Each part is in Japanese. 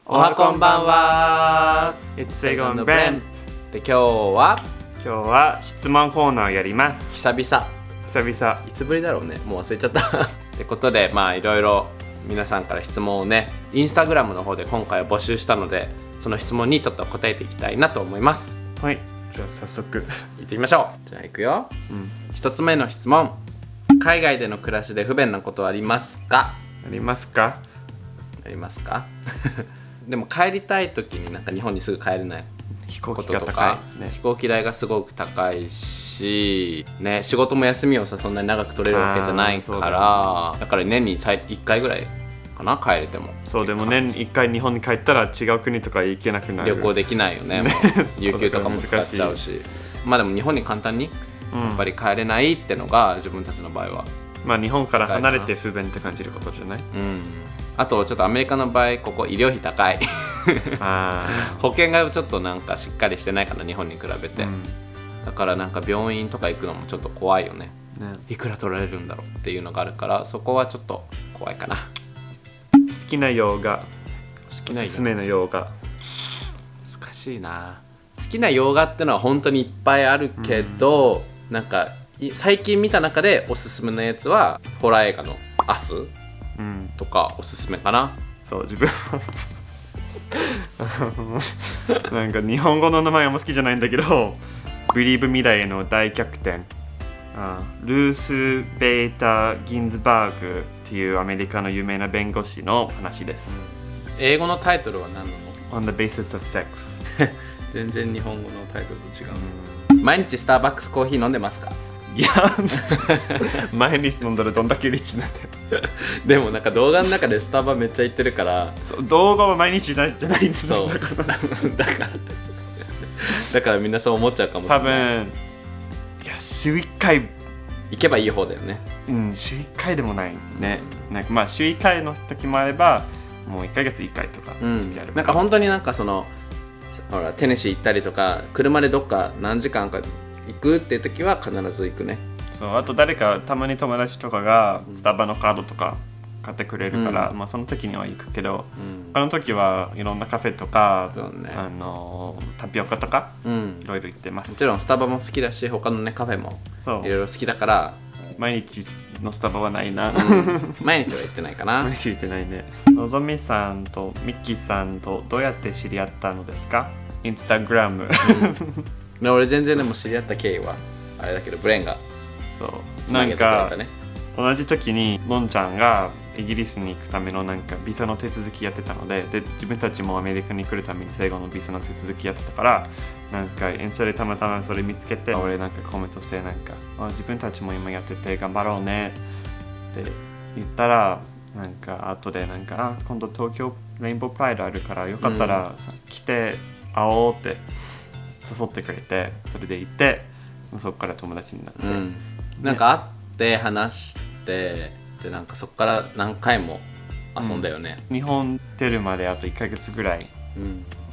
おはこんばんは。 It's Sego and Ben で今日は質問コーナーをやります。久々いつぶりだろうね、もう忘れちゃったってことで、いろいろ皆さんから質問をね、インスタグラムの方で今回は募集したので、その質問にちょっと答えていきたいなと思います。はい、じゃあ早速行ってみましょう。じゃあ行くよ、一つ目の質問。海外での暮らしで不便なことはありますか？ありますかでも帰りたい時になんか日本にすぐ帰れない飛行機こととが高か、いね。飛行機代がすごく高いし、ね、仕事も休みをそんなに長く取れるわけじゃないから、だから年に1回ぐらいかな、帰れても。そう、でも年1回日本に帰ったら違う国とか行けなくなる。旅行できないよね、もう有給とかも使っちゃうし。でも日本に簡単にやっぱり帰れないってのが自分たちの場合は、日本から離れて不便って感じることじゃない？あとちょっとアメリカの場合、ここ医療費高い保険がちょっとなんかしっかりしてないかな、日本に比べて、だからなんか病院とか行くのもちょっと怖いよね。いくら取られるんだろうっていうのがあるから、そこはちょっと怖いかな。好きな洋画、おすすめの洋画。難しいな。好きな洋画ってのは本当にいっぱいあるけど、なんか最近見た中でおすすめのやつはホラー映画のアスとかおすすめかな。そう、自分はなんか日本語の名前あんま好きじゃないんだけど、Believe 未来への大逆転、ルース・ベータ・ギンズバーグっていうアメリカの有名な弁護士の話です。英語のタイトルは何なの？ On the basis of sex 全然日本語のタイトルと違う。毎日スターバックスコーヒー飲んでますか？いや前に飲んだらどんだけリッチなんだよでもなんか動画の中でスタバめっちゃ行ってるから。そう、動画は毎日じゃないんですよ。だからみんなそう思っちゃうかもしれない。多分いや、週1回行けばいい方だよね。週1回でもないね。なんか週1回の時もあれば、もう1ヶ月1回とかやる。なんか本当になんかほらテネシー行ったりとか、車でどっか何時間か行くっていう時は必ず行くね。そう、あとたまに友達とかがスタバのカードとか買ってくれるから、その時には行くけど、他の時はいろんなカフェとか、タピオカとか、いろいろ行ってます。もちろんスタバも好きだし、他のねカフェもいろいろ好きだから。毎日のスタバはないな、毎日は行ってないかな。毎日行ってないね。のぞみさんとミッキーさんとどうやって知り合ったのですか？インスタグラム俺全然でも知り合った経緯はあれだけど、ブレンがそうなんか同じ時にのんちゃんがイギリスに行くためのなんかビザの手続きやってたので、自分たちもアメリカに来るために最後のビザの手続きやってたから、なんかインスタでたまたまそれ見つけて、俺なんかコメントして、なんか自分たちも今やってて頑張ろうねって言ったら、なんか後でなんか今度東京レインボープライドあるからよかったら、来て会おうって誘ってくれて、それで行って、そこから友達になって、なんか会って話して、でなんかそこから何回も遊んだよね。日本出るまであと1ヶ月ぐらい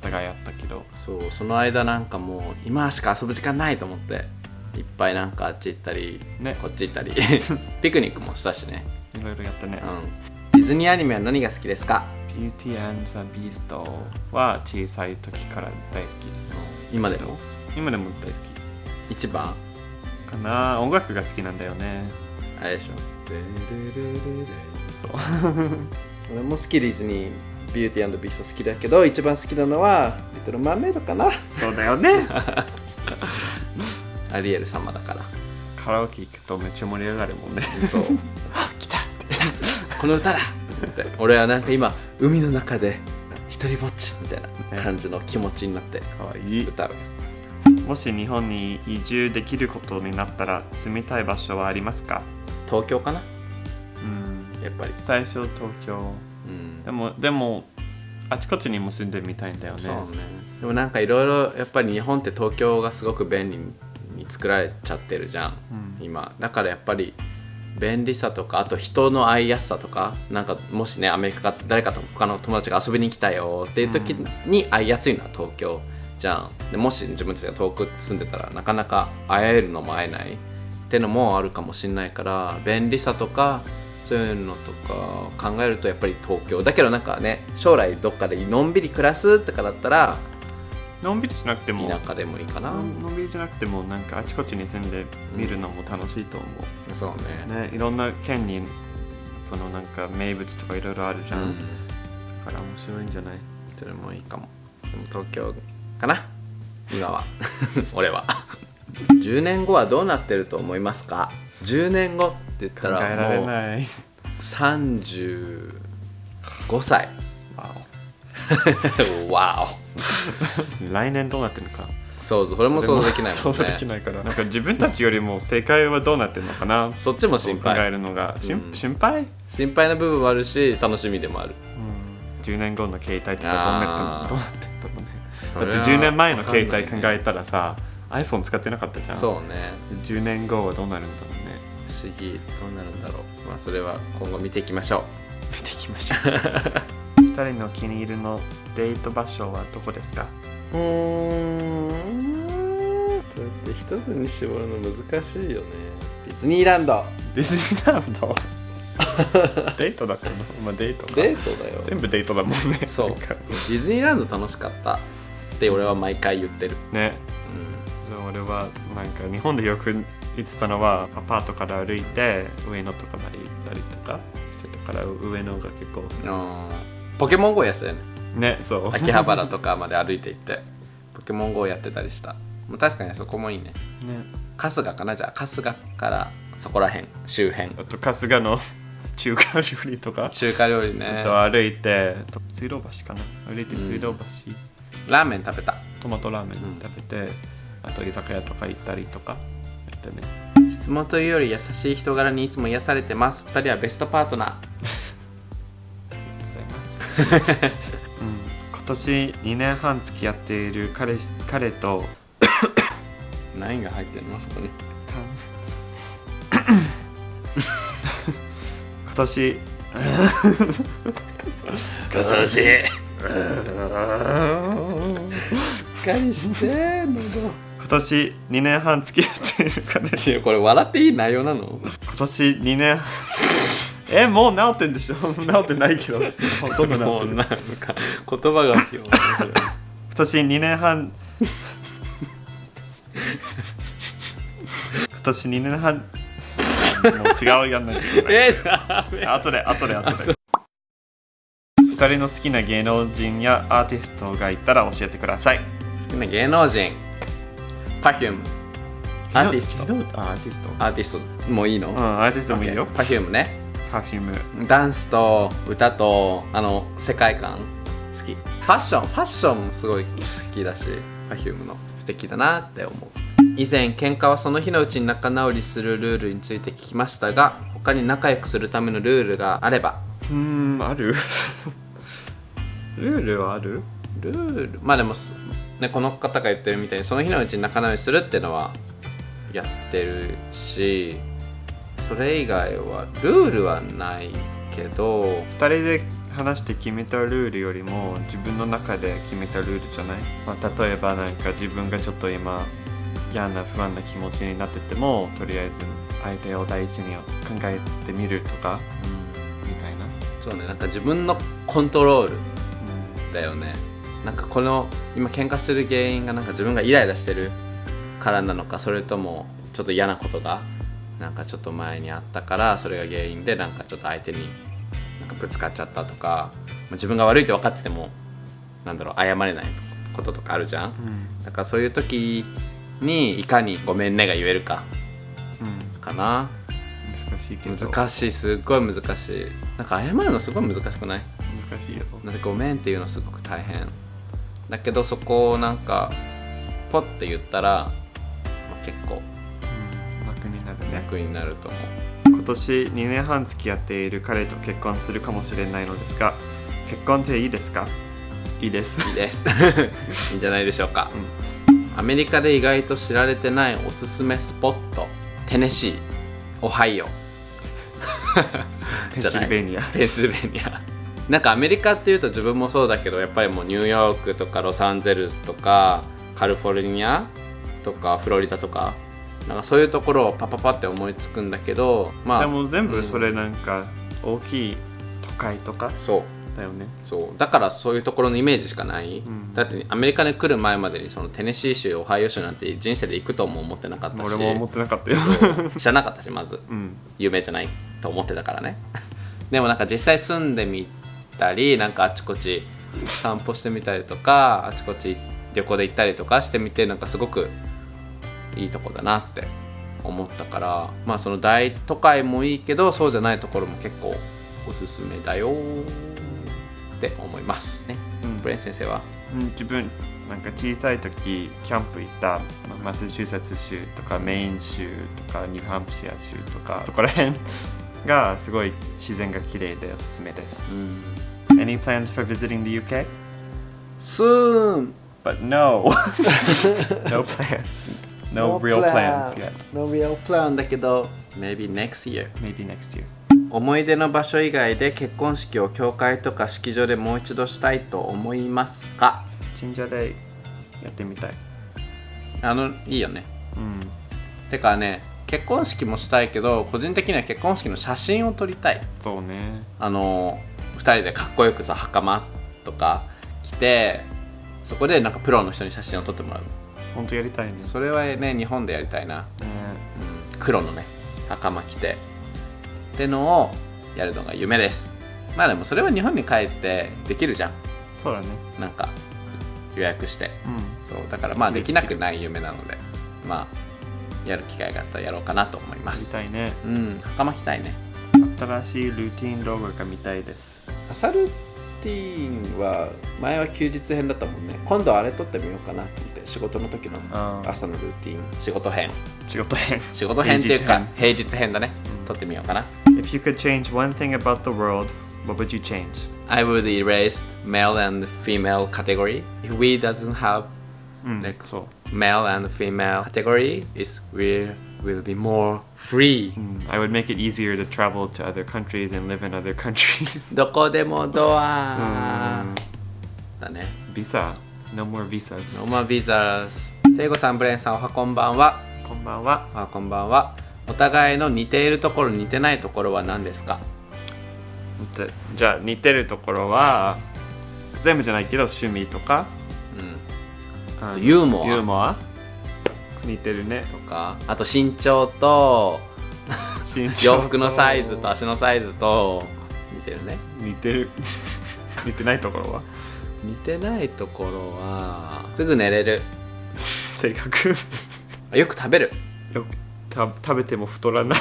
お互いやったけど、その間なんかもう今しか遊ぶ時間ないと思って、いっぱいなんかあっち行ったり、こっち行ったりピクニックもしたしね。いろいろやったね。ディズニーアニメは何が好きですか？ビューティー&ザ・ビーストは小さい時から大好き。今でも大好き。一番かな。音楽が好きなんだよね。あれでしょ。そう俺も好き、ディズニービューティー&ビースト好きだけど、一番好きなのはリトルマーメイドかな。そうだよねアリエル様だから。カラオケ行くとめっちゃ盛り上がるもんね。そう来たこの歌だって俺はなんか今海の中で一人ぼっちみたいな感じの気持ちになって歌う。もし日本に移住できることになったら住みたい場所はありますか？東京かな。やっぱり最初東京、でもあちこちにも住んでみたいんだよね。そうね。でもなんかいろいろやっぱり日本って東京がすごく便利に作られちゃってるじゃん、今だからやっぱり便利さとか、あと人の会いやすさとか、なんかもしねアメリカが誰かと他の友達が遊びに来たよっていう時に会いやすいのは東京じゃん。でもし自分たちが遠く住んでたらなかなか会えるのも会えないってのもあるかもしれないから、便利さとかそういうのとか考えるとやっぱり東京だけど、なんかね将来どっかでのんびり暮らすとかだったらのんびりしなくても田舎でもいいかな。のんびりじゃなくてもなんかあちこちに住んで見るのも楽しいと思そうう、ね。ね、いろんな県にそのなんか名物とかいろいろあるじゃん、だから面白いんじゃない？それもいいかも。でも東京かな今は俺は10年後はどうなってると思いますか？10年後って言った考えられらもうない。35歳わわお来年どうなってるのかそうそれも想像できないもんね。想像できないからなんか自分たちよりも正解はどうなってるのかなそっちも心考え配。るのが、うん心配、心配な部分もあるし楽しみでもある。10年後の携帯とかどうなってんだろうね。それはだって10年前の携帯考えたらさ iPhone 使ってなかったじゃん。そうね。10年後はどうなるんだろうね。不思議どうなるんだろう。まあそれは今後見ていきましょ見ていきましょう2人の気に入りのデート場所はどこですか？う。だって一つに絞るの難しいよね。ディズニーランド。ディズニーランドデートだったの？まあデートか。デートだよ。全部デートだもんね。そうなんかディズニーランド楽しかったって俺は毎回言ってる。ね。そう俺はなんか日本でよく言ってたのはアパートから歩いて上野とかまで行ったりとかしてたから上野が結構ポケモン GO やってたよね。ね。そう秋葉原とかまで歩いて行ってポケモン GO やってたりした。確かにそこもいいね。ね。春日かな。じゃあ春日からそこら辺周辺あと春日の中華料理とか中華料理ね。あと歩いて水道橋かな歩いて水道橋、ラーメン食べた。トマトラーメン食べて、あと居酒屋とか行ったりとかやってね。質問というより優しい人柄にいつも癒されてます。2人はベストパートナー。今年2年半付き合っている彼と何が入ってるのそこに。今年しっかりして喉。今年2年半付き合っている彼といやこれ笑っていい内容なの？今年2年もう治ってんでしょ？治ってないけどほとんど治ってる。もうなんか言葉が今今年2年半今年2年半もう違うやんないといけないダメ。後で2人の好きな芸能人やアーティストがいたら教えてください。好きな芸能人 Perfume アーティストアーティストアーティストもいいの？アーティストもいいよ。 Perfume ね。 Perfume ダンスと歌と世界観好き。ファッションもすごい好きだし Perfume の素敵だなって思う。以前喧嘩はその日のうちに仲直りするルールについて聞きましたが、他に仲良くするためのルールがあれば。あるルールはある？ルールまあでもね、この方が言ってるみたいにその日のうちに仲直りするっていうのはやってるし、それ以外はルールはないけど、2人で話して決めたルールよりも自分の中で決めたルールじゃない？例えばなんか自分がちょっと今嫌な不安な気持ちになっててもとりあえず相手を第一に考えてみるとか、みたいな。そうね、なんか自分のコントロールだよね。なんかこの今喧嘩してる原因がなんか自分がイライラしてるからなのか、それともちょっと嫌なことがなんかちょっと前にあったからそれが原因でなんかちょっと相手になんかぶつかっちゃったとか、自分が悪いって分かっててもなんだろう謝れないこととかあるじゃん、だからそういう時にいかにごめんねが言えるか、かな。難しいけど。難しい、すっごい難しい。なんか謝るのすごい難しくない？難しいよ。だってごめんっていうのすごく大変だけど、そこをなんかポッて言ったら、結構楽になるね。楽になると思う。今年2年半付き合っている彼と結婚するかもしれないのですが、結婚っていいですか？いいです。いいですいいんじゃないでしょうか、アメリカで意外と知られてないおすすめスポット、テネシー、オハイオペンシルベニア。ペンシルベニアなんかアメリカっていうと自分もそうだけど、やっぱりもうニューヨークとかロサンゼルスとかカリフォルニアとかフロリダとかなんかそういうところをパパパって思いつくんだけど、まあでも全部それなんか大きい都会とかそうだよね。そうだからそういうところのイメージしかない、だってアメリカに来る前までにそのテネシー州オハイオ州なんて人生で行くとも思ってなかったし、俺も思ってなかったよ知らなかったし、まず、有名じゃないと思ってたからねでもなんか実際住んでみたり、なんかあちこち散歩してみたりとか、あちこち旅行で行ったりとかしてみて、なんかすごくいいとこだなって思ったから、まあその大都会もいいけどそうじゃないところも結構おすすめだよって思いますね。ブレイン先生は、自分なんか小さい時キャンプ行ったマサチューセッツ州とかメイン州とかニューハンプシェア州とかそこら辺がすごい自然が綺麗でおすすめです。Any plans for visiting the UK? Soon! But no! No plans. No real plans yet. No real plan だけど Maybe next year. Maybe next year. 思い出の場所以外で結婚式を教会とか式場でもう一度したいと思いますか？神社でやってみたい。いいよね。てかね、結婚式もしたいけど個人的には結婚式の写真を撮りたい。そうね。2人でかっこよくさ袴とか着て、そこでなんかプロの人に写真を撮ってもらう。本当やりたいね。それはね、日本でやりたいな。黒のね袴着てってのをやるのが夢です。まあでもそれは日本に帰ってできるじゃん。そうだね。なんか予約して、そうだからまあできなくない夢なので、まあやる機会があったらやろうかなと思います。やりたいね。袴着たいね。新しいルーティン動画が見たいです。朝ルーティンは前は休日編だったもんね。今度あれ撮ってみようかなと思って、仕事の時の朝のルーティン、仕事編っていうか平日編だね、撮ってみようかな。 If you could change one thing about the world, what would you change? I would erase male and female category. If we doesn't have like male and female category, we will be more free. I would make it easier to travel to other countries and live in other countries. どこでもドアだね。ビザ No more visas. No more visas. 聖子さん、ブレンさん、おはこんばんは。こんばんは。おはこんばんは。お互いの似ているところ、似てないところは何ですか？じゃあ似てるところは全部じゃないけど趣味とか、あとユーモア似てるね。とか、あと身長と洋服のサイズと足のサイズと似てるね。似てる似てないところは似てないところはすぐ寝れる。性格よく食べる。よく食べても太らない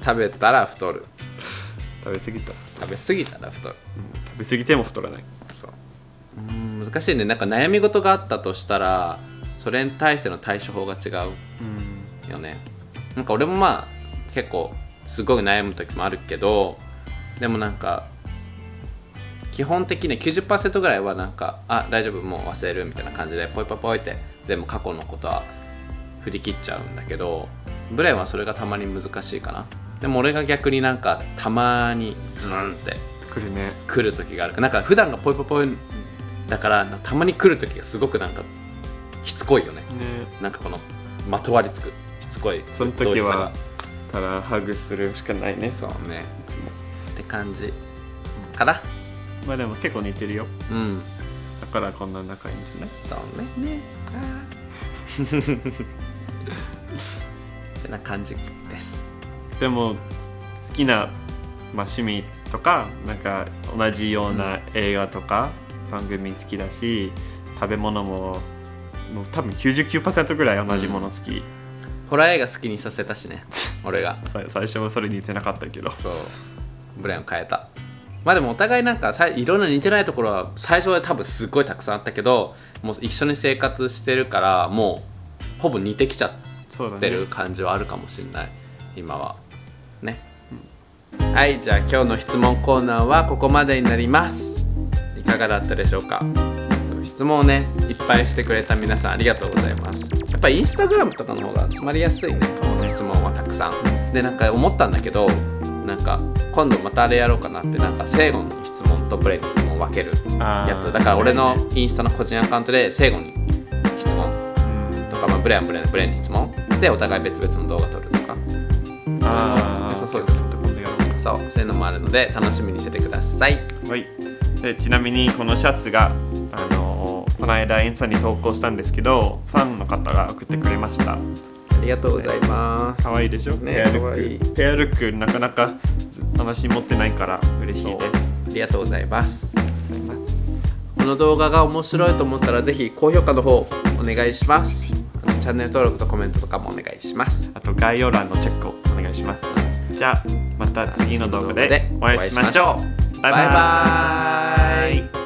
食べたら太る。食べ過ぎたら太る、食べ過ぎても太らない。そう難しいね。なんか悩み事があったとしたらそれに対しての対処法が違うよね。なんか俺もまあ結構すごい悩む時もあるけど、でもなんか基本的に 90% ぐらいはなんか大丈夫もう忘れるみたいな感じでポイポイポイって全部過去のことは振り切っちゃうんだけど、ブレンはそれがたまに難しいかな。でも俺が逆になんかたまにズンって来る時がある。なんか普段がポイポイポイだからたまに来る時がすごくなんかしつこいよね。なんかこのまとわりつくしつこい。その時はただハグするしかないね。そうね。って感じかな。まあでも結構似てるよ。だからこんな仲いいんじゃない？そうね。ってな感じです。でも好きな、趣味とかなんか同じような映画とか番組好きだし、食べ物も多分 99% ぐらい同じもの好き。ホラー映画好きにさせたしね俺が最初はそれ似てなかったけど、そうブレンを変えた。まあでもお互いなんかいろんな似てないところは最初は多分すごいたくさんあったけど、もう一緒に生活してるからもうほぼ似てきちゃってる感じはあるかもしれない、今はね。はい、じゃあ今日の質問コーナーはここまでになります。いかがだったでしょうか？質問をねいっぱいしてくれた皆さんありがとうございます。やっぱりインスタグラムとかの方が集まりやすいね、質問はたくさんで。なんか思ったんだけど、なんか今度またあれやろうかなって、なんかセイゴンに質問とブレイの質問を分けるやつだから、俺のインスタの個人アカウントでセイゴンに質問とか、ブレイに質問てお互い別々の動画撮るとか良さそうじゃん。そういうのもあるので楽しみにしててください。はい。でちなみにこのシャツがこの間インスタに投稿したんですけど、ファンの方が送ってくれました。ありがとうございます。可愛いでしょ。ね、可愛い。ペアルックなかなか話持ってないから嬉しいです。ありがとうございます。ありがとうございます。この動画が面白いと思ったらぜひ高評価の方お願いします。チャンネル登録とコメントとかもお願いします。あと概要欄のチェックをお願いします。じゃあまた次の動画でお会いしましょう。バイバイ。